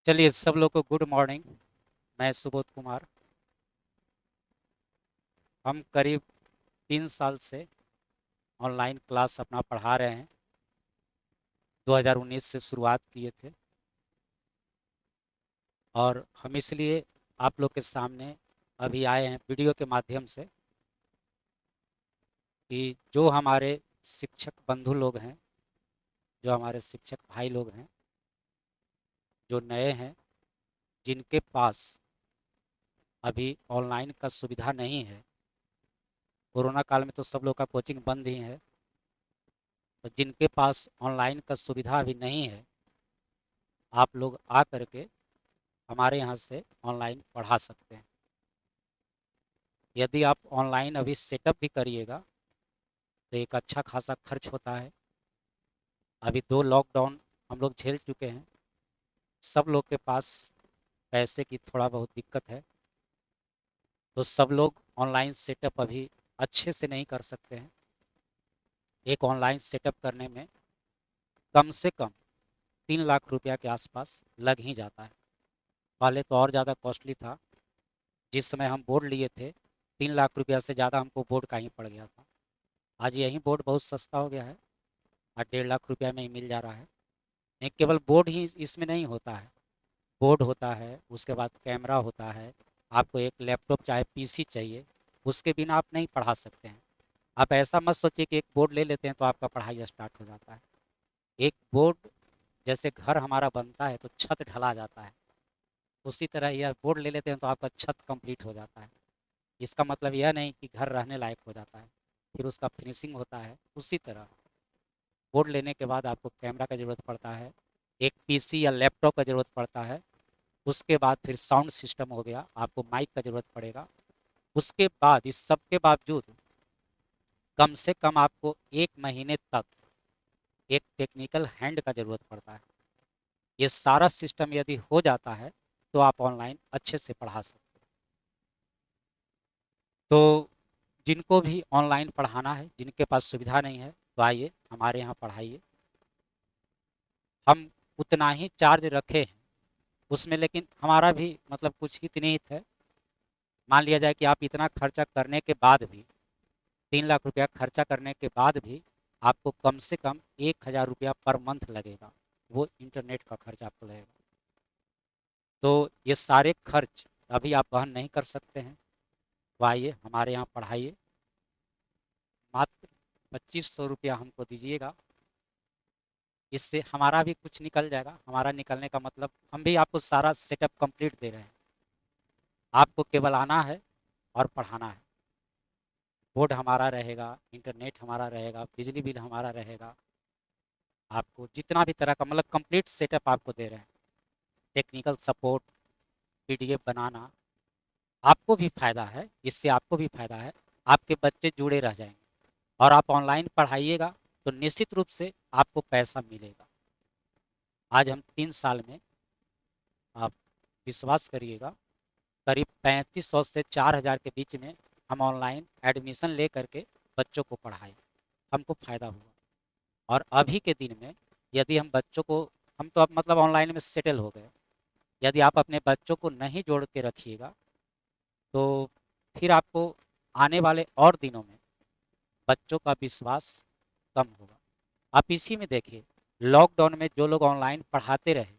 चलिए सब लोग को गुड मॉर्निंग। मैं सुबोध कुमार। हम करीब 3 साल से ऑनलाइन क्लास अपना पढ़ा रहे हैं। 2019 से शुरुआत किए थे और हम इसलिए आप लोग के सामने अभी आए हैं वीडियो के माध्यम से कि जो हमारे शिक्षक बंधु लोग हैं, जो हमारे शिक्षक भाई लोग हैं, जो नए हैं, जिनके पास अभी ऑनलाइन का सुविधा नहीं है। कोरोना काल में तो सब लोग का कोचिंग बंद ही है, तो जिनके पास ऑनलाइन का सुविधा अभी नहीं है, आप लोग आ करके हमारे यहाँ से ऑनलाइन पढ़ा सकते हैं। यदि आप ऑनलाइन अभी सेटअप भी करिएगा तो एक अच्छा खासा खर्च होता है। अभी 2 लॉकडाउन हम लोग झेल चुके हैं। सब लोग के पास पैसे की थोड़ा बहुत दिक्कत है, तो सब लोग ऑनलाइन सेटअप अभी अच्छे से नहीं कर सकते हैं। एक ऑनलाइन सेटअप करने में कम से कम 3 लाख रुपया के आसपास लग ही जाता है। पहले तो और ज़्यादा कॉस्टली था। जिस समय हम बोर्ड लिए थे, 3 लाख रुपया से ज़्यादा हमको बोर्ड का ही पड़ गया था। आज यही बोर्ड बहुत सस्ता हो गया है और 1.5 लाख रुपया में ही मिल जा रहा है। नहीं, केवल बोर्ड ही इसमें नहीं होता है। बोर्ड होता है, उसके बाद कैमरा होता है। आपको एक लैपटॉप चाहे पीसी चाहिए, उसके बिना आप नहीं पढ़ा सकते हैं। आप ऐसा मत सोचिए कि एक बोर्ड ले लेते हैं तो आपका पढ़ाई स्टार्ट हो जाता है। एक बोर्ड, जैसे घर हमारा बनता है तो छत ढला जाता है, उसी तरह यह बोर्ड ले लेते हैं तो आपका छत कंप्लीट हो जाता है। इसका मतलब यह नहीं कि घर रहने लायक हो जाता है, फिर उसका फिनिशिंग होता है। उसी तरह बोर्ड लेने के बाद आपको कैमरा का ज़रूरत पड़ता है, एक पीसी या लैपटॉप का ज़रूरत पड़ता है। उसके बाद फिर साउंड सिस्टम हो गया, आपको माइक का ज़रूरत पड़ेगा। उसके बाद इस सब के बावजूद कम से कम आपको 1 महीने तक एक टेक्निकल हैंड का ज़रूरत पड़ता है। ये सारा सिस्टम यदि हो जाता है तो आप ऑनलाइन अच्छे से पढ़ा सकते हैं। तो जिनको भी ऑनलाइन पढ़ाना है, जिनके पास सुविधा नहीं है, तो आइए हमारे यहाँ पढ़ाइए। हम उतना ही चार्ज रखे हैं उसमें, लेकिन हमारा भी मतलब कुछ इतनी ही है। मान लिया जाए कि आप इतना खर्चा करने के बाद भी, 3 लाख रुपया खर्चा करने के बाद भी आपको कम से कम 1,000 रुपया पर मंथ लगेगा। वो इंटरनेट का खर्च आपको लगेगा। तो ये सारे खर्च अभी आप वहन नहीं कर सकते हैं, तो आइए हमारे यहाँ पढ़ाइए। मात्र 2500 रुपया हमको दीजिएगा, इससे हमारा भी कुछ निकल जाएगा। हमारा निकलने का मतलब हम भी आपको सारा सेटअप कंप्लीट दे रहे हैं। आपको केवल आना है और पढ़ाना है। बोर्ड हमारा रहेगा, इंटरनेट हमारा रहेगा, बिजली बिल हमारा रहेगा। आपको जितना भी तरह का मतलब कंप्लीट सेटअप आपको दे रहे हैं। टेक्निकल सपोर्ट, पीडीएफ बनाना, आपको भी फ़ायदा है, इससे आपको भी फ़ायदा है। आपके बच्चे जुड़े रह जाएंगे और आप ऑनलाइन पढ़ाइएगा तो निश्चित रूप से आपको पैसा मिलेगा। आज हम 3 साल में, आप विश्वास करिएगा, करीब 3500 से 4000 के बीच में हम ऑनलाइन एडमिशन ले करके बच्चों को पढ़ाए। हमको फ़ायदा हुआ। और अभी के दिन में यदि हम बच्चों को, हम तो अब मतलब ऑनलाइन में सेटल हो गए, यदि आप अपने बच्चों को नहीं जोड़ के रखिएगा तो फिर आपको आने वाले और दिनों में बच्चों का विश्वास कम होगा। आप इसी में देखिए, लॉकडाउन में जो लोग ऑनलाइन पढ़ाते रहे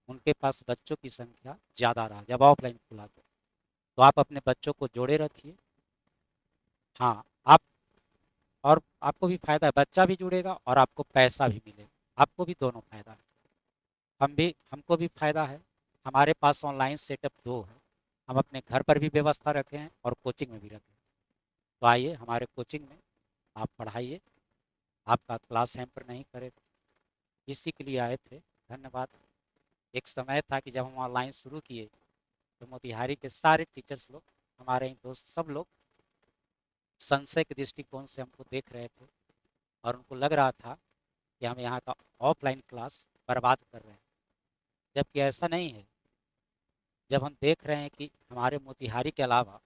उनके पास बच्चों की संख्या ज़्यादा रहा जब ऑफलाइन खुला तो आप अपने बच्चों को जोड़े रखिए। हाँ, आप, और आपको भी फ़ायदा है, बच्चा भी जुड़ेगा और आपको पैसा भी मिलेगा। आपको भी दोनों फ़ायदा है। हमको भी फ़ायदा है। हमारे पास ऑनलाइन सेटअप 2 है। हम अपने घर पर भी व्यवस्था रखे हैं और कोचिंग में भी रखे हैं। तो आइए हमारे कोचिंग में आप पढ़ाइए, आपका क्लास हैम्पर नहीं करेगा। इसी के लिए आए थे। धन्यवाद। एक समय था कि जब हम ऑनलाइन शुरू किए तो मोतिहारी के सारे टीचर्स लोग, हमारे ही दोस्त सब लोग संशय के दृष्टिकोण से हमको देख रहे थे और उनको लग रहा था कि हम यहाँ का ऑफलाइन क्लास बर्बाद कर रहे हैं, जबकि ऐसा नहीं है। जब हम देख रहे हैं कि हमारे मोतिहारी के अलावा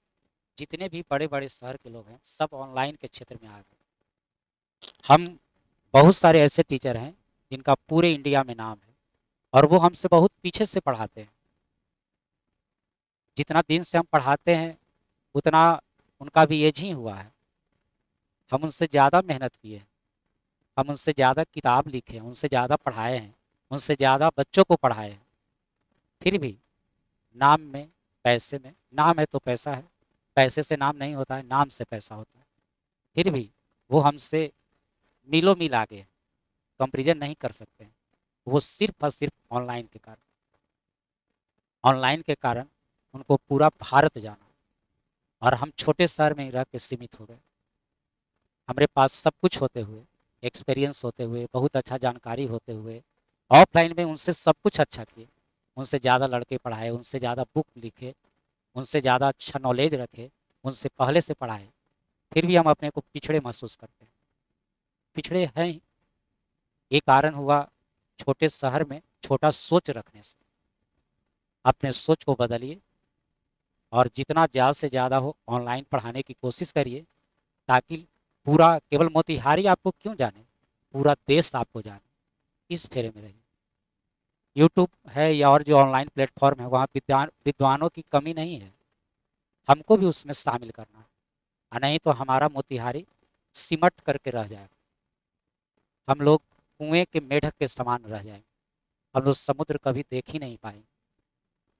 जितने भी बड़े बड़े शहर के लोग हैं सब ऑनलाइन के क्षेत्र में आ गए। हम बहुत सारे ऐसे टीचर हैं जिनका पूरे इंडिया में नाम है, और वो हमसे बहुत पीछे से पढ़ाते हैं। जितना दिन से हम पढ़ाते हैं उतना उनका भी एज ही हुआ है। हम उनसे ज़्यादा मेहनत किए हैं, हम उनसे ज़्यादा किताब लिखे हैं, उनसे ज़्यादा पढ़ाए हैं, उनसे ज़्यादा बच्चों को पढ़ाए हैं। फिर भी नाम में, पैसे में, नाम है तो पैसा है, पैसे से नाम नहीं होता है, नाम से पैसा होता है। फिर भी वो हमसे मीलों मील आगे हैं, कंपेरिजन नहीं कर सकते हैं। वो सिर्फ और सिर्फ ऑनलाइन के कारण, ऑनलाइन के कारण उनको पूरा भारत जाना, और हम छोटे शहर में ही रह के सीमित हो गए। हमारे पास सब कुछ होते हुए, एक्सपीरियंस होते हुए, बहुत अच्छा जानकारी होते हुए, ऑफलाइन में उनसे सब कुछ अच्छा किए, उनसे ज़्यादा लड़के पढ़ाए, उनसे ज़्यादा बुक लिखे, उनसे ज़्यादा अच्छा नॉलेज रखे, उनसे पहले से पढ़ाए। फिर भी हम अपने को पिछड़े महसूस करते हैं। पिछड़े हैं ही। ये कारण हुआ छोटे शहर में छोटा सोच रखने से। अपने सोच को बदलिए और जितना ज़्यादा से ज़्यादा हो ऑनलाइन पढ़ाने की कोशिश करिए, ताकि पूरा केवल मोतिहारी आपको क्यों जाने, पूरा देश आपको जाने। इस फेरे में रहिए। यूट्यूब है या और जो ऑनलाइन प्लेटफॉर्म है, वहाँ विद्वानों की कमी नहीं है। हमको भी उसमें शामिल करना है, और नहीं तो हमारा मोतिहारी सिमट करके रह जाएगा। हम लोग कुएं के मेढक के समान रह जाएंगे। हम लोग समुद्र कभी देख ही नहीं पाएंगे।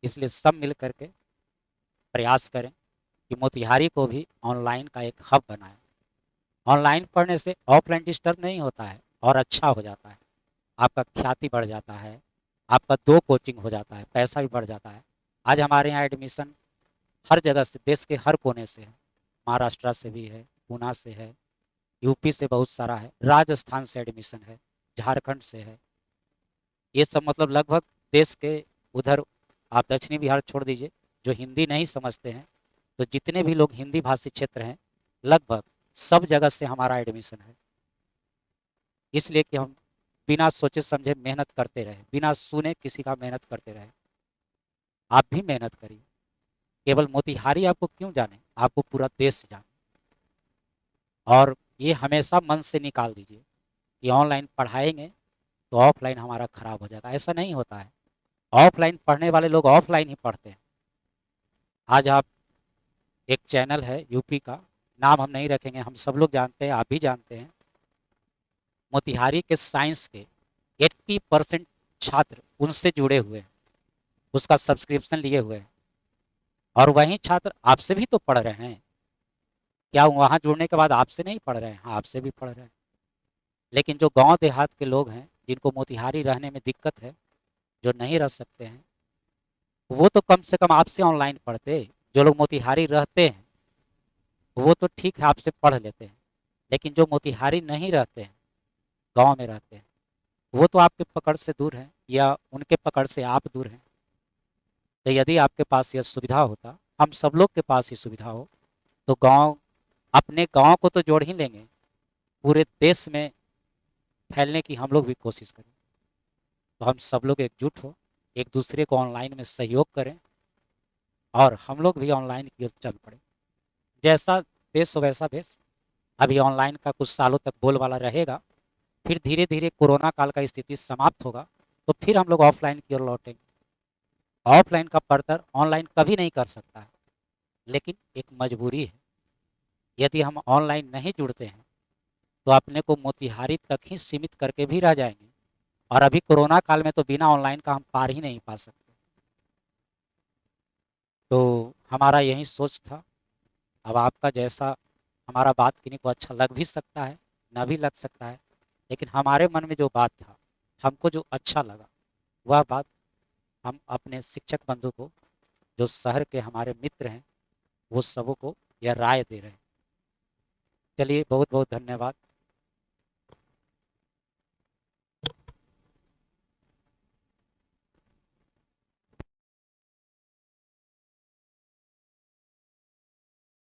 इसलिए सब मिल करके प्रयास करें कि मोतिहारी को भी ऑनलाइन का एक हब बनाएं। ऑनलाइन पढ़ने से ऑफलाइन डिस्टर्ब नहीं होता है और अच्छा हो जाता है। आपका ख्याति बढ़ जाता है, आपका दो कोचिंग हो जाता है, पैसा भी बढ़ जाता है। आज हमारे यहाँ एडमिशन हर जगह से, देश के हर कोने से है। महाराष्ट्र से भी है, पूना से है, यूपी से बहुत सारा है, राजस्थान से एडमिशन है, झारखंड से है। ये सब मतलब लगभग देश के उधर, आप दक्षिणी बिहार छोड़ दीजिए, जो हिंदी नहीं समझते हैं, तो जितने भी लोग हिंदी भाषी क्षेत्र हैं, लगभग सब जगह से हमारा एडमिशन है। इसलिए कि हम बिना सोचे समझे मेहनत करते रहे, बिना सुने किसी का मेहनत करते रहे। आप भी मेहनत करिए। केवल मोतिहारी आपको क्यों जाने, आपको पूरा देश जाने। और ये हमेशा मन से निकाल दीजिए कि ऑनलाइन पढ़ाएंगे तो ऑफलाइन हमारा खराब हो जाएगा। ऐसा नहीं होता है। ऑफलाइन पढ़ने वाले लोग ऑफलाइन ही पढ़ते हैं। आज आप, एक चैनल है यूपी का, नाम हम नहीं रखेंगे, हम सब लोग जानते हैं, आप भी जानते हैं। मोतिहारी के साइंस के 80% छात्र उनसे जुड़े हुए हैं, उसका सब्सक्रिप्शन लिए हुए हैं। और वही छात्र आपसे भी तो पढ़ रहे हैं। क्या वहाँ जुड़ने के बाद आपसे नहीं पढ़ रहे हैं? हाँ, आपसे भी पढ़ रहे हैं। लेकिन जो गांव देहात के लोग हैं, जिनको मोतिहारी रहने में दिक्कत है, जो नहीं रह सकते हैं, वो तो कम से कम आपसे ऑनलाइन पढ़ते। जो लोग मोतिहारी रहते हैं वो तो ठीक है, आपसे पढ़ लेते हैं। लेकिन जो मोतिहारी नहीं रहते हैं, गांव में रहते हैं, वो तो आपके पकड़ से दूर हैं, या उनके पकड़ से आप दूर हैं। तो यदि आपके पास यह सुविधा होता, हम सब लोग के पास ये सुविधा हो, तो गांव, अपने गांव को तो जोड़ ही लेंगे, पूरे देश में फैलने की हम लोग भी कोशिश करें। तो हम सब लोग एकजुट हो, एक दूसरे को ऑनलाइन में सहयोग करें, और हम लोग भी ऑनलाइन की ओर चल पड़े। जैसा देश हो वैसा भेष। अभी ऑनलाइन का कुछ सालों तक बोलबाला रहेगा, फिर धीरे धीरे कोरोना काल का स्थिति समाप्त होगा, तो फिर हम लोग ऑफलाइन की ओर लौटेंगे। ऑफलाइन का पढ़तर ऑनलाइन कभी नहीं कर सकता है, लेकिन एक मजबूरी है। यदि हम ऑनलाइन नहीं जुड़ते हैं तो अपने को मोतिहारी तक ही सीमित करके भी रह जाएंगे, और अभी कोरोना काल में तो बिना ऑनलाइन का हम पार ही नहीं पा सकते। तो हमारा यही सोच था। अब आपका जैसा, हमारा बात किन्हीं को अच्छा लग भी सकता है, ना भी लग सकता है, लेकिन हमारे मन में जो बात था, हमको जो अच्छा लगा, वह बात हम अपने शिक्षक बंधु को, जो शहर के हमारे मित्र हैं, वो सबों को यह राय दे रहे हैं। चलिए, बहुत बहुत धन्यवाद।